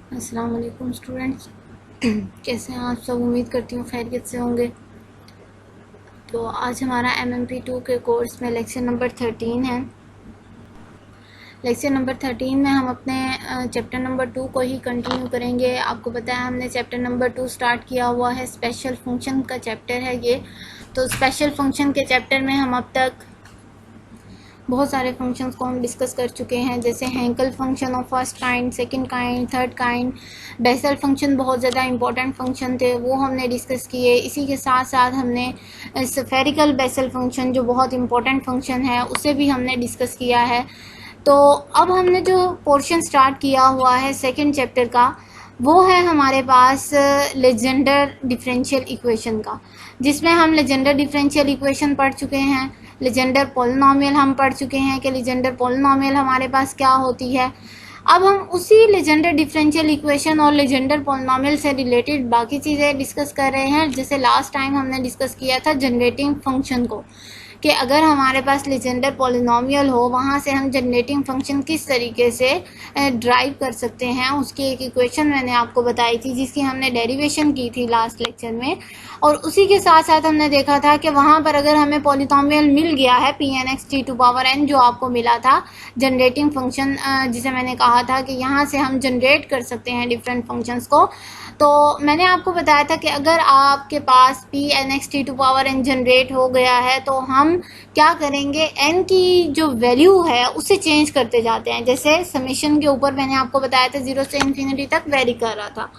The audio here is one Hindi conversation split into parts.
अस्सलाम वालेकुम स्टूडेंट्स। कैसे हैं आप सब? उम्मीद करती हूँ खैरियत से होंगे। तो आज हमारा MMP2 के कोर्स में लेक्चर नंबर 13 है। लेक्चर नंबर 13 में हम अपने चैप्टर नंबर 2 को ही कंटिन्यू करेंगे। आपको पता है हमने चैप्टर नंबर 2 स्टार्ट किया हुआ है, स्पेशल फंक्शन का चैप्टर है ये। तो स्पेशल फंक्शन के चैप्टर में हम अब तक बहुत सारे फंक्शंस को हम डिस्कस कर चुके हैं, जैसे Hankel function of first kind, second kind, third kind. Bessel function बहुत ज़्यादा इंपॉर्टेंट फंक्शन थे, वो हमने डिस्कस किए। इसी के साथ साथ हमने स्फेरिकल बेसल फंक्शन जो बहुत इंपॉर्टेंट फंक्शन है उसे भी हमने डिस्कस किया है। तो अब हमने जो पोर्शन स्टार्ट किया हुआ है सेकेंड चैप्टर का, वो है हमारे पास लेजेंडर डिफरेंशियल इक्वेशन का, जिसमें हम लेजेंडर डिफरेंशियल इक्वेशन पढ़ चुके हैं। लेजेंडर पॉलिनॉमियल हम पढ़ चुके हैं कि लेजेंडर पॉलिनॉमियल हमारे पास क्या होती है। अब हम उसी लेजेंडर डिफरेंशियल इक्वेशन और लेजेंडर पॉलिनॉमियल से रिलेटेड बाकी चीज़ें डिस्कस कर रहे हैं। जैसे लास्ट टाइम हमने डिस्कस किया था जनरेटिंग फंक्शन को, कि अगर हमारे पास लेजेंडर पॉलिनॉमियल हो, वहाँ से हम जनरेटिंग फंक्शन किस तरीके से ड्राइव कर सकते हैं, उसकी एक इक्वेशन मैंने आपको बताई थी जिसकी हमने डेरिवेशन की थी लास्ट लेक्चर में। और उसी के साथ साथ हमने देखा था कि वहाँ पर अगर हमें पॉलिनॉमियल मिल गया है Pn(x) t⁴n जो आपको मिला था जनरेटिंग फंक्शन, जिसे मैंने कहा था कि यहाँ से हम जनरेट कर सकते हैं डिफरेंट फंक्शंस को। तो मैंने आपको बताया था कि अगर आपके पास Pn(x) t⁴n जनरेट हो गया है तो हम क्या करेंगे, n की जो वैल्यू है उसे चेंज करते जाते हैं। जैसे समेशन के ऊपर मैंने आपको बताया था 0 से इन्फिनिटी तक वेरी कर रहा था,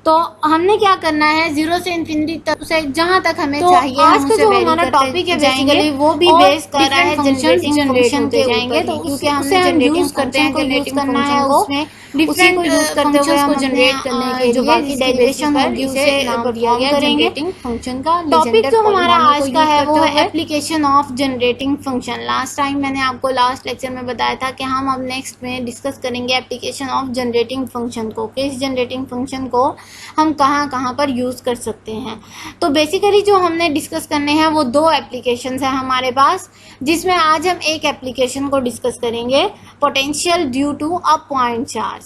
तो हमने क्या करना है 0 से इन्फिनिटी तक उसे जहाँ तक हमें चाहिए आज हम का उसे जो वेरी हमारा करते टॉपिक है जाएंगे। बेसिकली वो भी और बेस कर रहा है फंक्शंस जनरेटिंग जनरेट फंक्शन होते के जाएंगे, ऊपर तो ही, क्योंकि उसे हमने हम जनरेटिंग यूज करते फंक्शन हैं को यूज जनरेटिंग करना है, फंक्शन को। उसमें उसी डिफरेंट को यूज करते हुए फंक्शंस हम को अपने जनरेट करने के जो लिए बाकी जिसकी डेरिवेशन बेसिस पर होगी इसे उसे नाम दिया परफॉर्म गया करेंगे जनरेटिंग फंक्शन का टॉपिक लेजेंडर जो हमारा पॉलिनॉमियल को आज का यूज है वो करते है हुए। Application of generating function. Last time मैंने आपको लास्ट लेक्चर में बताया था कि हम अब नेक्स्ट में डिस्कस करेंगे एप्लीकेशन ऑफ जनरेटिंग फंक्शन को, कि इस जनरेटिंग फंक्शन को हम कहाँ कहाँ पर यूज़ कर सकते हैं। तो बेसिकली जो हमने डिस्कस करने हैं वो दो एप्लीकेशंस हैं हमारे पास, जिसमें आज हम एक एप्लीकेशन को डिस्कस करेंगे, potential due to a point charge.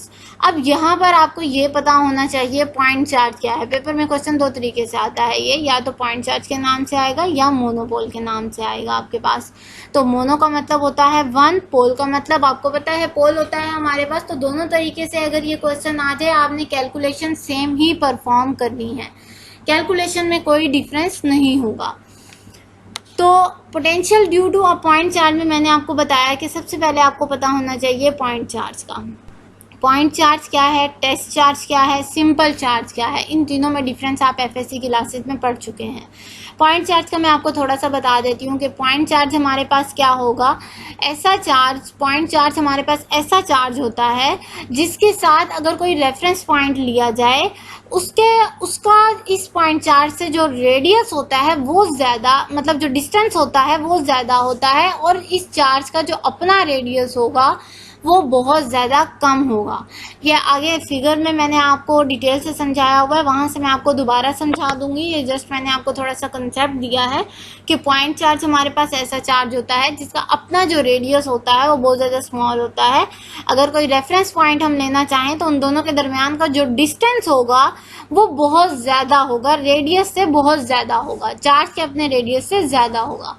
अब यहाँ पर आपको ये पता होना चाहिए पॉइंट चार्ज क्या है। पेपर में क्वेश्चन दो तरीके से आता है, ये या तो पॉइंट चार्ज के नाम से आएगा या मोनोपोल के नाम से आएगा आपके पास। तो मोनो का मतलब होता है वन, पोल का मतलब आपको पता है पोल होता है हमारे पास। तो दोनों तरीके से अगर ये क्वेश्चन आ जाए आपने कैलकुलेशन सेम ही परफॉर्म करनी है, कैलकुलेशन में कोई डिफरेंस नहीं होगा। तो potential due to a point charge में मैंने आपको बताया कि सबसे पहले आपको पता होना चाहिए पॉइंट चार्ज का। पॉइंट चार्ज क्या है, टेस्ट चार्ज क्या है, सिंपल चार्ज क्या है, इन तीनों में डिफरेंस आप एफएससी की क्लासेस में पढ़ चुके हैं। पॉइंट चार्ज का मैं आपको थोड़ा सा बता देती हूँ कि पॉइंट चार्ज हमारे पास क्या होगा। ऐसा चार्ज, पॉइंट चार्ज हमारे पास ऐसा चार्ज होता है जिसके साथ अगर कोई रेफरेंस पॉइंट लिया जाए, उसका इस पॉइंट चार्ज से जो रेडियस होता है वो ज़्यादा, मतलब जो डिस्टेंस होता है वो ज़्यादा होता है, और इस चार्ज का जो अपना रेडियस होगा वो बहुत ज़्यादा कम होगा। ये आगे फिगर में मैंने आपको डिटेल से समझाया हुआ है, वहाँ से मैं आपको दोबारा समझा दूंगी। ये जस्ट मैंने आपको थोड़ा सा कंसेप्ट दिया है कि पॉइंट चार्ज हमारे पास ऐसा चार्ज होता है जिसका अपना जो रेडियस होता है वो बहुत ज़्यादा स्मॉल होता है। अगर कोई रेफरेंस पॉइंट हम लेना चाहें तो उन दोनों के दरमियान का जो डिस्टेंस होगा वो बहुत ज़्यादा होगा, रेडियस से बहुत ज़्यादा होगा, चार्ज के अपने रेडियस से ज़्यादा होगा।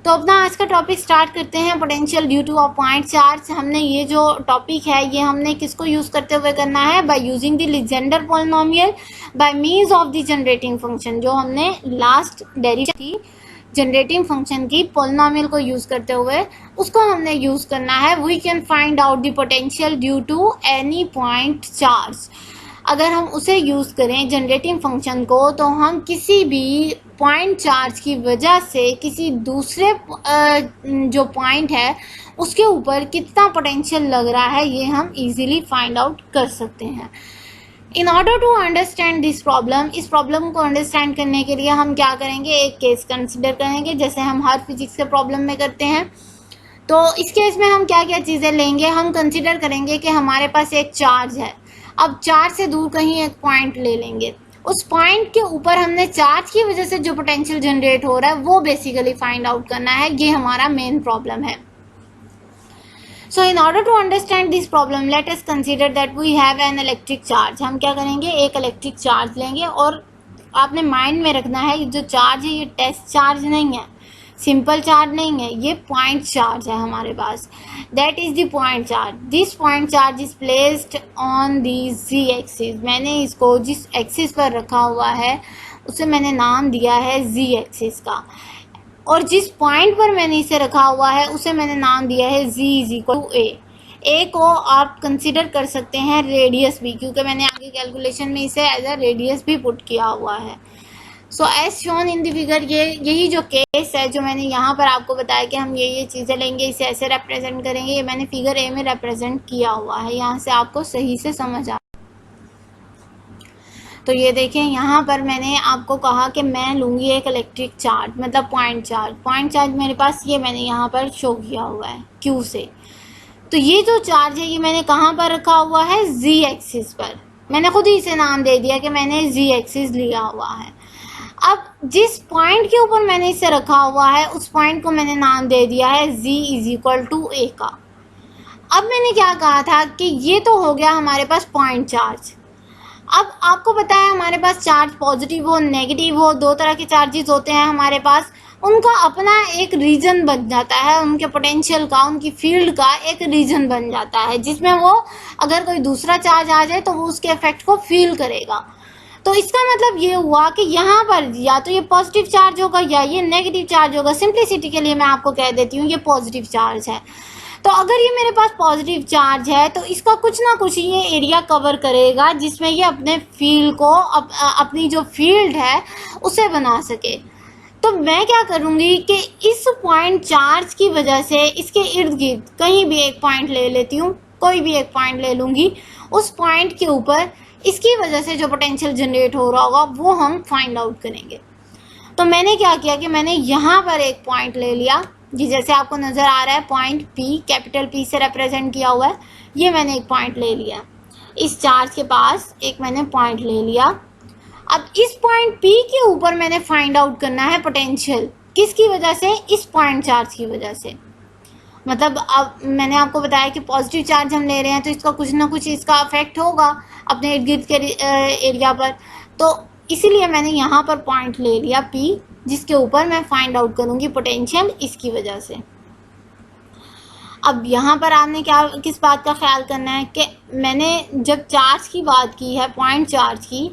तो अपना आज का टॉपिक स्टार्ट करते हैं, potential due to a point charge. हमने ये जो टॉपिक है ये हमने किसको यूज़ करते हुए करना है, by using the Legendre polynomial by means of the generating function. जो हमने लास्ट डेरिवेशन थी जनरेटिंग फंक्शन की पॉलिनॉमियल को यूज़ करते हुए, उसको हमने यूज़ करना है। We can find out the potential due to any point charge. अगर हम उसे यूज़ करें जनरेटिंग फंक्शन को, तो हम किसी भी पॉइंट चार्ज की वजह से किसी दूसरे जो पॉइंट है उसके ऊपर कितना पोटेंशियल लग रहा है ये हम इजीली फाइंड आउट कर सकते हैं। In order to understand this problem, इस प्रॉब्लम को अंडरस्टैंड करने के लिए हम क्या करेंगे, एक केस कंसिडर करेंगे जैसे हम हर फिजिक्स के प्रॉब्लम में करते हैं। तो इस केस में हम क्या क्या चीज़ें लेंगे, हम कंसिडर करेंगे कि हमारे पास एक चार्ज है। अब चार्ज से दूर कहीं एक पॉइंट ले लेंगे, उस पॉइंट के ऊपर हमने चार्ज की वजह से जो पोटेंशियल जनरेट हो रहा है वो बेसिकली फाइंड आउट करना है। ये हमारा मेन प्रॉब्लम है। So in order to understand this problem let us consider that we have an electric charge. हम क्या करेंगे, एक इलेक्ट्रिक चार्ज लेंगे और आपने माइंड में रखना है जो चार्ज है ये टेस्ट चार्ज नहीं है, सिंपल चार्ज नहीं है, ये पॉइंट चार्ज है हमारे पास। That is the point charge. This point charge is placed on the z axis. मैंने इसको जिस एक्सिस पर रखा हुआ है उसे मैंने नाम दिया है z एक्सिस का, और जिस पॉइंट पर मैंने इसे रखा हुआ है उसे मैंने नाम दिया है z इज इक्वल टू ए को आप कंसिडर कर सकते हैं रेडियस भी, क्योंकि मैंने आगे कैलकुलेशन में इसे एज अ रेडियस भी पुट किया हुआ है। So as shown in the figure, यही जो केस है जो मैंने यहाँ पर आपको बताया कि हम ये चीज़ें लेंगे, इसे ऐसे रिप्रेजेंट करेंगे, ये मैंने फिगर ए में रिप्रेजेंट किया हुआ है। यहाँ से आपको सही से समझ आ। तो ये देखें, यहाँ पर मैंने आपको कहा कि मैं लूँगी एक इलेक्ट्रिक चार्ज, मतलब पॉइंट चार्ज। पॉइंट चार्ज मेरे पास ये मैंने यहाँ पर शो किया हुआ है Q से। तो ये जो चार्ज है ये मैंने कहाँ पर रखा हुआ है, Z एक्सिस पर। मैंने खुद ही इसे नाम दे दिया कि मैंने Z एक्सिस लिया हुआ है। अब जिस पॉइंट के ऊपर मैंने इसे रखा हुआ है उस पॉइंट को मैंने नाम दे दिया है Z इज इक्वल टू ए का। अब मैंने क्या कहा था कि ये तो हो गया हमारे पास पॉइंट चार्ज। अब आपको पता है हमारे पास चार्ज पॉजिटिव हो नेगेटिव हो, दो तरह के चार्जेस होते हैं हमारे पास, उनका अपना एक रीजन बन जाता है, उनके पोटेंशियल का, उनकी फील्ड का एक रीजन बन जाता है, जिसमें वो अगर कोई दूसरा चार्ज आ जाए तो वो उसके इफेक्ट को फील करेगा। तो इसका मतलब ये हुआ कि यहाँ पर या तो ये पॉजिटिव चार्ज होगा या ये नेगेटिव चार्ज होगा। सिंप्लिसिटी के लिए मैं आपको कह देती हूँ ये पॉजिटिव चार्ज है। तो अगर ये मेरे पास पॉजिटिव चार्ज है तो इसका कुछ ना कुछ ये एरिया कवर करेगा जिसमें ये अपने फील्ड को अपनी जो फील्ड है उसे बना सके। तो मैं क्या करूँगी कि इस पॉइंट चार्ज की वजह से इसके इर्द गिर्द कहीं भी एक पॉइंट ले लेती हूँ, कोई भी एक पॉइंट ले लूँगी, उस पॉइंट के ऊपर इसकी वजह से जो पोटेंशियल जनरेट हो रहा होगा वो हम फाइंड आउट करेंगे। तो मैंने क्या किया कि मैंने यहाँ पर एक पॉइंट ले लिया, जी जैसे आपको नज़र आ रहा है पॉइंट P, कैपिटल P से रिप्रेजेंट किया हुआ है। ये मैंने एक पॉइंट ले लिया, इस चार्ज के पास एक मैंने पॉइंट ले लिया। अब इस पॉइंट P के ऊपर मैंने फाइंड आउट करना है पोटेंशियल, किसकी वजह से, इस पॉइंट चार्ज की वजह से। मतलब अब मैंने आपको बताया कि पॉजिटिव चार्ज हम ले रहे हैं तो इसका कुछ ना कुछ इसका अफेक्ट होगा अपने इर्द गिर्द के एरिया पर। तो इसीलिए मैंने यहाँ पर पॉइंट ले लिया P, जिसके ऊपर मैं फाइंड आउट करूँगी पोटेंशियल इसकी वजह से। अब यहाँ पर आपने क्या किस बात का ख्याल करना है कि मैंने जब चार्ज की बात की है, पॉइंट चार्ज की,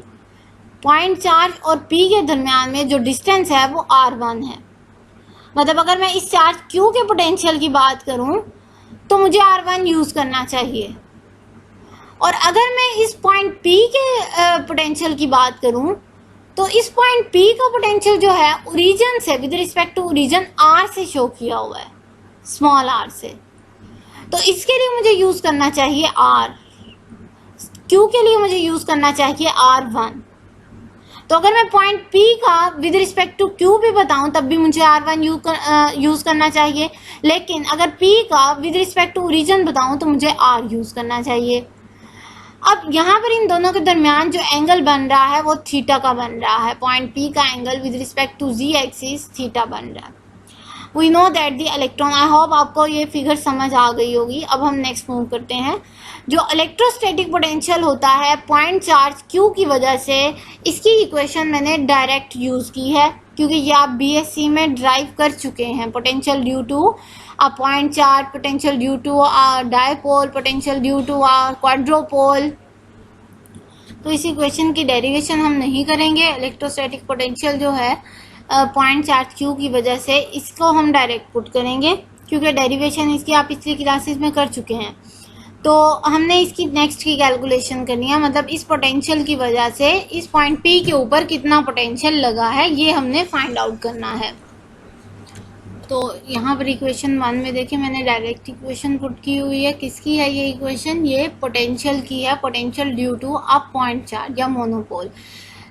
पॉइंट चार्ज और P के दरमियान में जो डिस्टेंस है वो R1 है। मतलब अगर मैं इस चार्ज Q के पोटेंशियल की बात करूं तो मुझे R1 यूज़ करना चाहिए, और अगर मैं इस पॉइंट P के पोटेंशियल की बात करूं तो इस पॉइंट P का पोटेंशियल जो है ओरिजिन से with respect to origin R से शो किया हुआ है, स्मॉल r से। तो इसके लिए मुझे यूज़ करना चाहिए R, Q के लिए मुझे यूज़ करना चाहिए R1। तो अगर मैं पॉइंट P का विद रिस्पेक्ट टू Q भी बताऊं तब भी मुझे R1 यूज़ करना चाहिए, लेकिन अगर P का विद रिस्पेक्ट टू ओरिजिन बताऊं तो मुझे R यूज़ करना चाहिए। अब यहाँ पर इन दोनों के दरमियान जो एंगल बन रहा है वो थीटा का बन रहा है। पॉइंट P का angle with respect to Z axis theta बन रहा है। We know that the electron, I hope आपको ये फिगर समझ आ गई होगी। अब हम नेक्स्ट मूव करते हैं। जो इलेक्ट्रोस्टैटिक पोटेंशियल होता है पॉइंट चार्ज Q की वजह से, इसकी इक्वेशन मैंने डायरेक्ट यूज़ की है क्योंकि ये आप BSc में ड्राइव कर चुके हैं। Potential due to a point charge, potential due to a dipole, potential due to a quadrupole. तो इस इक्वेशन की डेरिवेशन हम नहीं करेंगे। इलेक्ट्रोस्टैटिक पोटेंशियल जो है पॉइंट चार्ज Q की वजह से, इसको हम डायरेक्ट पुट करेंगे क्योंकि डेरिवेशन इसकी आप पिछली क्लासेस में कर चुके हैं। तो हमने इसकी नेक्स्ट की कैलकुलेशन करनी है, मतलब इस पोटेंशियल की वजह से इस पॉइंट P के ऊपर कितना पोटेंशियल लगा है ये हमने फाइंड आउट करना है। तो यहाँ पर इक्वेशन 1 में देखिए मैंने डायरेक्ट इक्वेशन पुट की हुई है। किसकी है ये इक्वेशन, ये पोटेंशियल की है, potential due to a point charge या मोनोपोल।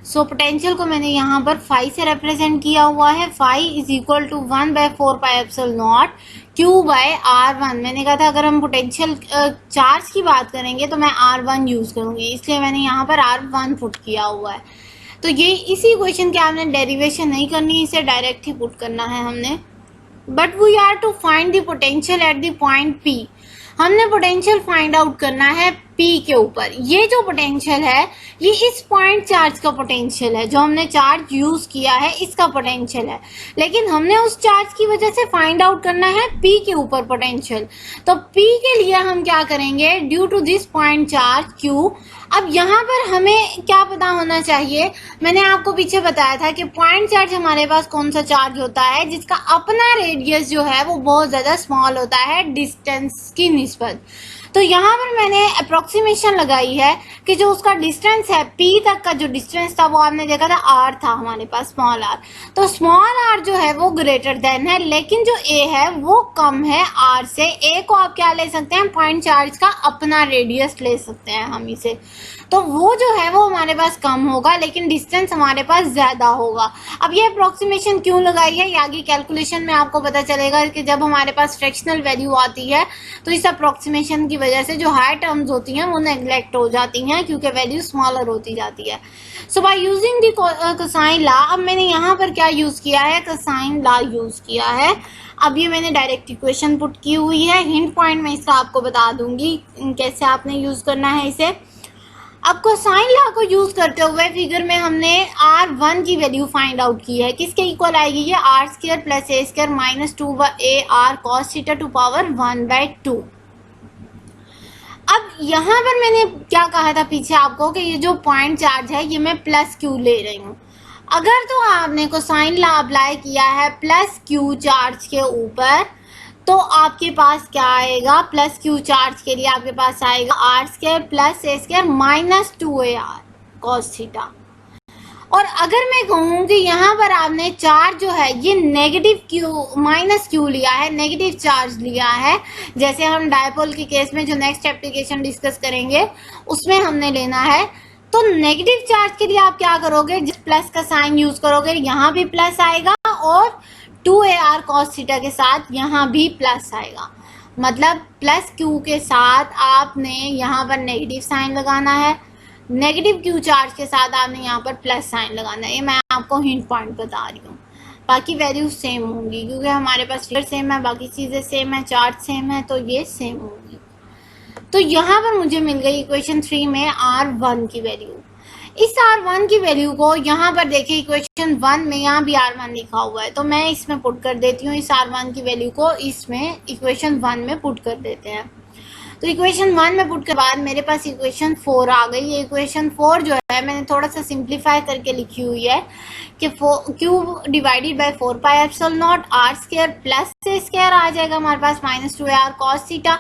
सो पोटेंशियल को मैंने यहाँ पर फाई से रिप्रेजेंट किया हुआ है। Phi is equal to 1/4πε0 Q/R1। मैंने कहा था अगर हम पोटेंशियल चार्ज की बात करेंगे तो मैं R1 यूज़ करूँगी, इसलिए मैंने यहाँ पर R1 पुट किया हुआ है। तो ये इसी इक्वेशन के आपने डेरिवेशन नहीं करनी, इसे डायरेक्ट ही पुट करना है हमने। But we are to find the potential at the point P। हमने पोटेंशियल फाइंड आउट करना है P के ऊपर। ये जो पोटेंशियल है ये इस पॉइंट चार्ज का पोटेंशियल है, जो हमने चार्ज यूज किया है इसका पोटेंशियल है, लेकिन हमने उस चार्ज की वजह से फाइंड आउट करना है P के ऊपर पोटेंशियल। तो P के लिए हम क्या करेंगे, due to this point charge Q। अब यहाँ पर हमें क्या पता होना चाहिए, मैंने आपको पीछे बताया था कि पॉइंट चार्ज हमारे पास कौन सा चार्ज होता है जिसका अपना रेडियस जो है वो बहुत ज़्यादा स्मॉल होता है डिस्टेंस की निस्बत। तो यहाँ पर मैंने अप्रोक्सीमेशन लगाई है कि जो उसका डिस्टेंस है P तक का जो डिस्टेंस था वो आपने देखा था R था हमारे पास, स्मॉल r। तो स्मॉल r जो है वो ग्रेटर देन है, लेकिन जो A है वो कम है R से। A को आप क्या ले सकते हैं, पॉइंट चार्ज का अपना रेडियस ले सकते हैं हम इसे। तो वो जो है वो हमारे पास कम होगा लेकिन डिस्टेंस हमारे पास ज़्यादा होगा। अब ये अप्रोक्सीमेशन क्यों लगाई है, ये आगे कैलकुलेशन में आपको पता चलेगा कि जब हमारे पास फ्रैक्शनल वैल्यू आती है तो इस अप्रोक्सीमेशन की वजह से जो हाई टर्म्स होती हैं वो नेग्लेक्ट हो जाती हैं क्योंकि वैल्यू स्मॉलर होती जाती है। So by using the cosine law, अब मैंने यहाँ पर क्या यूज़ किया है, कोसाइन लॉ यूज़ किया है। अब ये मैंने डायरेक्ट इक्वेशन पुट की हुई है, हिंट पॉइंट मैं इसका आपको बता दूंगी कैसे आपने यूज़ करना है इसे। अब कोसाइन लॉ को यूज करते हुए फिगर में हमने R1 की वैल्यू फाइंड आउट की है, किसके इक्वल आएगी ये, R² plus A² minus 2AR cos theta two power 1/2। अब यहाँ पर मैंने क्या कहा था पीछे आपको कि ये जो पॉइंट चार्ज है ये मैं प्लस Q ले रही हूँ। अगर तो आपने कोसाइन लॉ अप्लाई किया है प्लस Q चार्ज के ऊपर तो आपके पास क्या आएगा, प्लस Q चार्ज के लिए आपके पास आएगा R² plus A² minus 2AR cos theta. और अगर मैं कहूँ कि यहाँ पर आपने चार्ज जो है ये नेगेटिव Q माइनस Q लिया है, नेगेटिव चार्ज लिया है, जैसे हम डायपोल के केस में जो नेक्स्ट एप्लीकेशन डिस्कस करेंगे उसमें हमने लेना है, तो नेगेटिव चार्ज के लिए आप क्या करोगे, जिस प्लस का साइन यूज करोगे यहाँ भी प्लस आएगा और 2AR cos थीटा के साथ यहाँ भी प्लस आएगा। मतलब प्लस Q के साथ आपने यहाँ पर नेगेटिव साइन लगाना है, नेगेटिव Q चार्ज के साथ आपने यहाँ पर प्लस साइन लगाना है। ये मैं आपको हिंट पॉइंट बता रही हूँ, बाकी वैल्यू सेम होंगी क्योंकि हमारे पास फिगर सेम है, बाकी चीज़ें सेम है, चार्ज सेम है, तो ये सेम होंगी। तो यहाँ पर मुझे मिल गई इक्वेशन 3 में R1 की वैल्यू। इस R1 की वैल्यू को यहाँ पर देखिए इक्वेशन 1 में यहाँ भी R1 लिखा हुआ है, तो मैं इसमें पुट कर देती हूँ, इस R1 की वैल्यू को इसमें इक्वेशन 1 में पुट कर देते हैं। तो इक्वेशन 1 में पुट के बाद मेरे पास इक्वेशन 4 आ गई। ये इक्वेशन 4 जो है मैंने थोड़ा सा सिंप्लीफाई करके लिखी हुई है कि Q divided by 4πε0 R² plus A² आ जाएगा हमारे पास माइनस 2AR cos थीटा।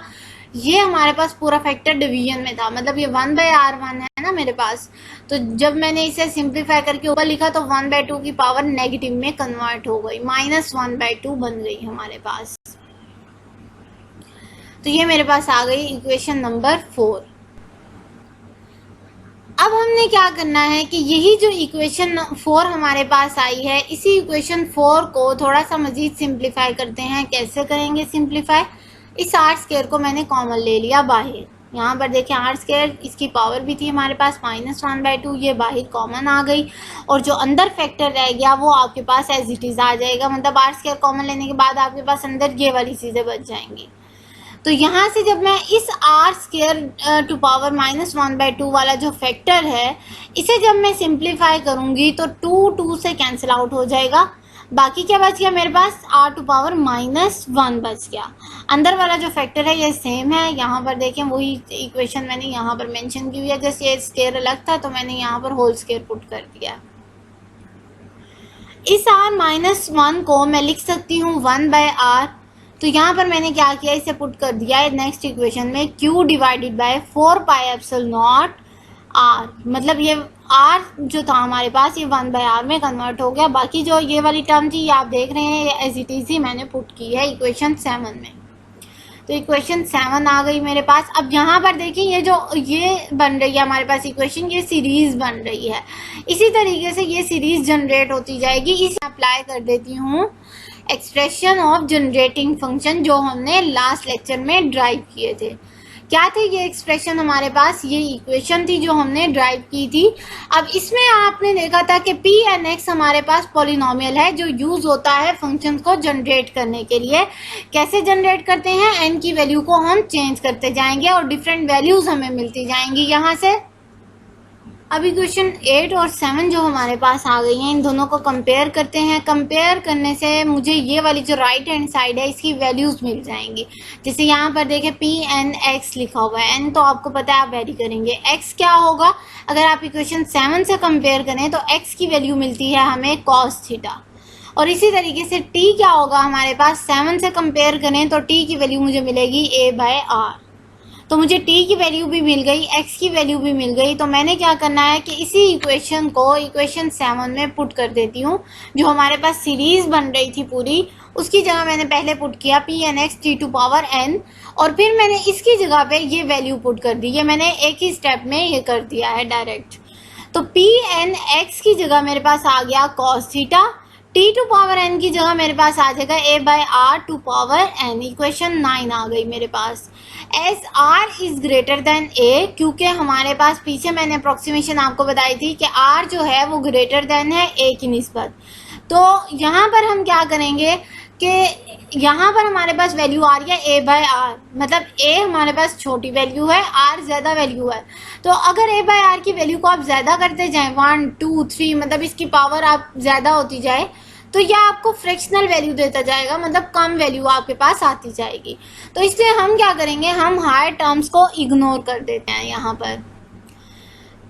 ये हमारे पास पूरा फैक्टर डिवीजन में था, मतलब ये 1/R1 है ना मेरे पास, तो जब मैंने इसे सिंप्लीफाई करके ऊपर लिखा तो 1/2 की पावर नेगेटिव में कन्वर्ट हो गई, माइनस 1/2 बन गई हमारे पास। तो ये मेरे पास आ गई इक्वेशन नंबर 4। अब हमने क्या करना है कि यही जो इक्वेशन 4 हमारे पास आई है, इसी इक्वेशन 4 को थोड़ा सा मजीद सिंप्लीफाई करते हैं। कैसे करेंगे सिंप्लीफाई, इस R² को मैंने कॉमन ले लिया बाहर। यहाँ पर देखें R², इसकी पावर भी थी हमारे पास माइनस 1/2, ये बाहर कॉमन आ गई और जो अंदर फैक्टर रह गया वो आपके पास एज इट इज़ आ जाएगा। मतलब R² कॉमन लेने के बाद आपके पास अंदर ये वाली चीज़ें बच जाएंगी। तो यहाँ से जब मैं इस R² टू पावर माइनस 1/2 वाला जो फैक्टर है इसे जब मैं सिंप्लीफाई करूँगी तो 2 से कैंसिल आउट हो जाएगा। बाकी क्या बच गया मेरे पास, R टू पावर माइनस 1 बच गया। अंदर वाला जो फैक्टर है ये सेम है, यहाँ पर देखें वही इक्वेशन मैंने यहाँ पर मेंशन की हुई है, जैसे ये स्क्वायर अलग था तो मैंने यहाँ पर होल स्क्वायर पुट कर दिया। इस R-1 को मैं लिख सकती हूँ 1/R, तो यहाँ पर मैंने क्या किया, इसे पुट कर दिया है नेक्स्ट इक्वेशन में Q डिवाइडेड बाय 4πε0 R, मतलब ये R जो था हमारे पास ये 1/R में कन्वर्ट हो गया। बाकी जो ये वाली टर्म थी ये आप देख रहे हैं, ये एज इट इज ही मैंने पुट की है इक्वेशन 7 में। तो इक्वेशन 7 आ गई मेरे पास। अब यहाँ पर देखिए ये जो ये बन रही है हमारे पास इक्वेशन, ये सीरीज बन रही है। इसी तरीके से ये सीरीज जनरेट होती जाएगी। इसे अप्लाई कर देती हूँ एक्सप्रेशन ऑफ जनरेटिंग फंक्शन जो हमने लास्ट लेक्चर में ड्राइव किए थे। क्या थे ये एक्सप्रेशन हमारे पास, ये इक्वेशन थी जो हमने ड्राइव की थी। अब इसमें आपने देखा था कि पी एन एक्स हमारे पास पॉलिनोमियल है जो यूज होता है फंक्शन को जनरेट करने के लिए। कैसे जनरेट करते हैं, एन की वैल्यू को हम चेंज करते जाएंगे और डिफरेंट वैल्यूज हमें मिलती जाएंगी यहाँ से। अब इक्वेशन 8 और 7 जो हमारे पास आ गई हैं, इन दोनों को कंपेयर करते हैं। कंपेयर करने से मुझे ये वाली जो राइट हैंड साइड है इसकी वैल्यूज मिल जाएंगी। जैसे यहाँ पर देखें पी एन एक्स लिखा हुआ है, एन तो आपको पता है आप वेरी करेंगे, एक्स क्या होगा अगर आप इक्वेशन 7 से कंपेयर करें तो एक्स की वैल्यू मिलती है हमें कॉस थीटा। और इसी तरीके से टी क्या होगा हमारे पास, 7 से कंपेयर करें तो टी की वैल्यू मुझे मिलेगी ए बाय आर। तो मुझे t की वैल्यू भी मिल गई, x की वैल्यू भी मिल गई। तो मैंने क्या करना है कि इसी इक्वेशन को इक्वेशन 7 में पुट कर देती हूँ। जो हमारे पास सीरीज बन रही थी पूरी, उसकी जगह मैंने पहले पुट किया P N X T to power n, और फिर मैंने इसकी जगह पे ये वैल्यू पुट कर दी। ये मैंने एक ही स्टेप में ये कर दिया है डायरेक्ट। तो पी एन एक्स की जगह मेरे पास आ गया cos theta, T to power N की जगह मेरे पास आ जाएगा A by R to power N. Equation 9 आ गई मेरे पास। As R is greater than A, क्योंकि हमारे पास पीछे मैंने अप्रोक्सीमेशन आपको बताई थी कि आर जो है वो ग्रेटर देन है ए की निस्बत। तो यहाँ पर हम क्या करेंगे कि यहाँ पर हमारे पास वैल्यू आ रही है ए बाय आर, मतलब ए हमारे पास छोटी वैल्यू है, आर ज़्यादा वैल्यू है। तो अगर ए बाय आर की वैल्यू को आप ज़्यादा करते जाएं 1 2 3, मतलब इसकी पावर आप ज़्यादा होती जाए, तो यह आपको फ्रैक्शनल वैल्यू देता जाएगा, मतलब कम वैल्यू आपके पास आती जाएगी। तो इसलिए हम क्या करेंगे, हम हायर टर्म्स को इग्नोर कर देते हैं यहाँ पर।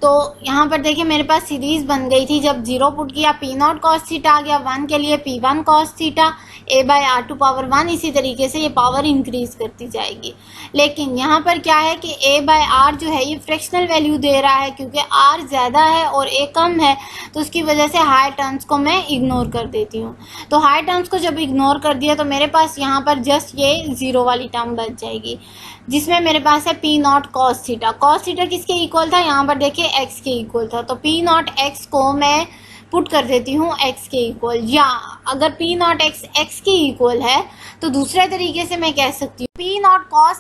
तो यहाँ पर देखिए मेरे पास सीरीज बन गई थी, जब 0 पुट किया पी नॉट कॉस थीटा आ गया, 1 के लिए P one cos theta, A by R to power 1। इसी तरीके से ये पावर इंक्रीज करती जाएगी। लेकिन यहाँ पर क्या है कि ए बाय आर जो है ये फ्रैक्शनल वैल्यू दे रहा है, क्योंकि आर ज़्यादा है और ए कम है, तो उसकी वजह से हायर टर्म्स को मैं इग्नोर कर देती हूँ। तो हायर टर्म्स को जब इग्नोर कर दिया तो मेरे पास यहाँ पर जस्ट ये 0 वाली टर्म बच जाएगी, जिसमें मेरे पास है P naught cos theta. Cos theta किसके इक्वल था, यहाँ पर देखिए एक्स के इक्वल था। तो पी नॉट एक्स को मैं पुट कर देती हूँ एक्स के इक्वल, या अगर पी नॉट एक्स एक्स के इक्वल है तो दूसरे तरीके से मैं कह सकती हूँ पी नॉट कॉस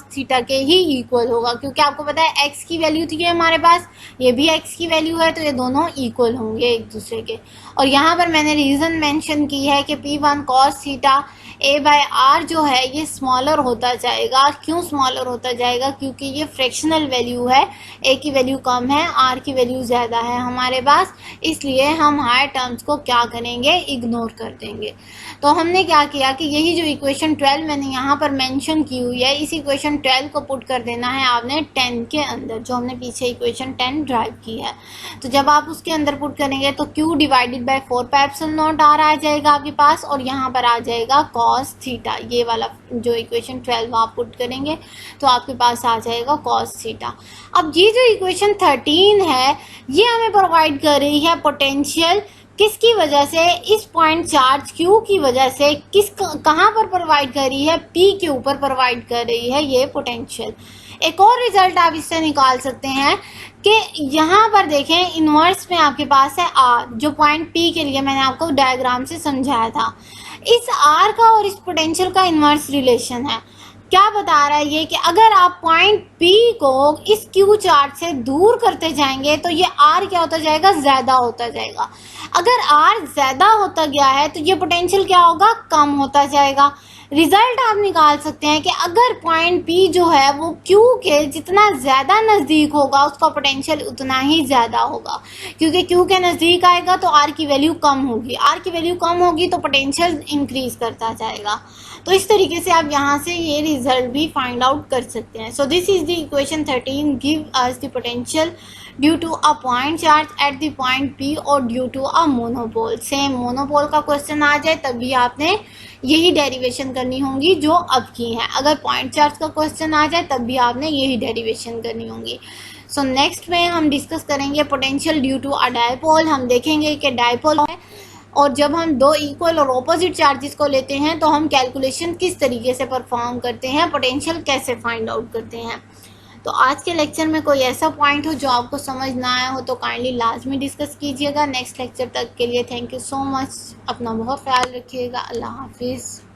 थीटा के ही इक्वल होगा, क्योंकि आपको पता है एक्स की वैल्यू थी हमारे पास, ये भी एक्स की वैल्यू है, तो ये दोनों इक्वल होंगे एक दूसरे के। और यहाँ पर मैंने रीज़न मेंशन की है कि P one cos theta A by R जो है ये स्मॉलर होता जाएगा। क्यों स्मॉलर होता जाएगा, क्योंकि ये फ्रैक्शनल वैल्यू है, ए की वैल्यू कम है, आर की वैल्यू ज़्यादा है हमारे पास, इसलिए हम हायर टर्म्स को क्या करेंगे, इग्नोर कर देंगे। तो हमने क्या किया कि यही जो इक्वेशन 12 मैंने यहाँ पर मेंशन की हुई है, इस इक्वेशन 12 को पुट कर देना है आपने 10 के अंदर, जो हमने पीछे इक्वेशन 10 ड्राइव की है। तो जब आप उसके अंदर पुट करेंगे तो q divided by 4 pi epsilon naught R आ जाएगा आपके पास, और यहाँ पर आ जाएगा कॉस थीटा। ये वाला जो इक्वेशन 12 आप पुट करेंगे तो आपके पास आ जाएगा कॉस थीटा। अब ये जो इक्वेशन 13 है ये हमें प्रोवाइड कर रही है पोटेंशियल, किसकी वजह से, इस पॉइंट चार्ज Q की वजह से, कहाँ पर प्रोवाइड कर रही है, P के ऊपर प्रोवाइड कर रही है ये पोटेंशियल। एक और रिजल्ट आप इससे निकाल सकते हैं कि यहाँ पर देखें इन्वर्स में आपके पास है R, जो पॉइंट P के लिए मैंने आपको डायग्राम से समझाया था। इस R का और इस पोटेंशियल का इन्वर्स रिलेशन है। क्या बता रहा है ये कि अगर आप पॉइंट P को इस Q चार्ज से दूर करते जाएंगे तो ये R क्या होता जाएगा, ज़्यादा होता जाएगा। अगर R ज़्यादा होता गया है तो ये पोटेंशियल क्या होगा, कम होता जाएगा। रिजल्ट आप निकाल सकते हैं कि अगर पॉइंट P जो है वो Q के जितना ज़्यादा नज़दीक होगा उसका पोटेंशियल उतना ही ज़्यादा होगा, क्योंकि Q के नज़दीक आएगा तो R की वैल्यू कम होगी, R की वैल्यू कम होगी तो पोटेंशियल इंक्रीज करता जाएगा। तो इस तरीके से आप यहाँ से ये रिजल्ट भी फाइंड आउट कर सकते हैं। So this is the equation 13 give us the potential due to a point charge at the point P और due to a monopole. Same monopole का क्वेश्चन आ जाए तभी आपने यही डेरिवेशन करनी होगी जो अब की है, अगर पॉइंट चार्ज का क्वेश्चन आ जाए तब भी आपने यही डेरिवेशन करनी होगी। सो नेक्स्ट में हम डिस्कस करेंगे potential due to a dipole. हम देखेंगे कि डायपोल है और जब हम दो इक्वल और ऑपोजिट चार्जेस को लेते हैं तो हम कैलकुलेशन किस तरीके से परफॉर्म करते हैं, पोटेंशियल कैसे फाइंड आउट करते हैं। तो आज के लेक्चर में कोई ऐसा पॉइंट हो जो आपको समझ ना आया हो तो काइंडली लाजमी डिस्कस कीजिएगा। नेक्स्ट लेक्चर तक के लिए थैंक यू सो मच, अपना बहुत ख्याल रखिएगा। अल्लाह हाफिज़।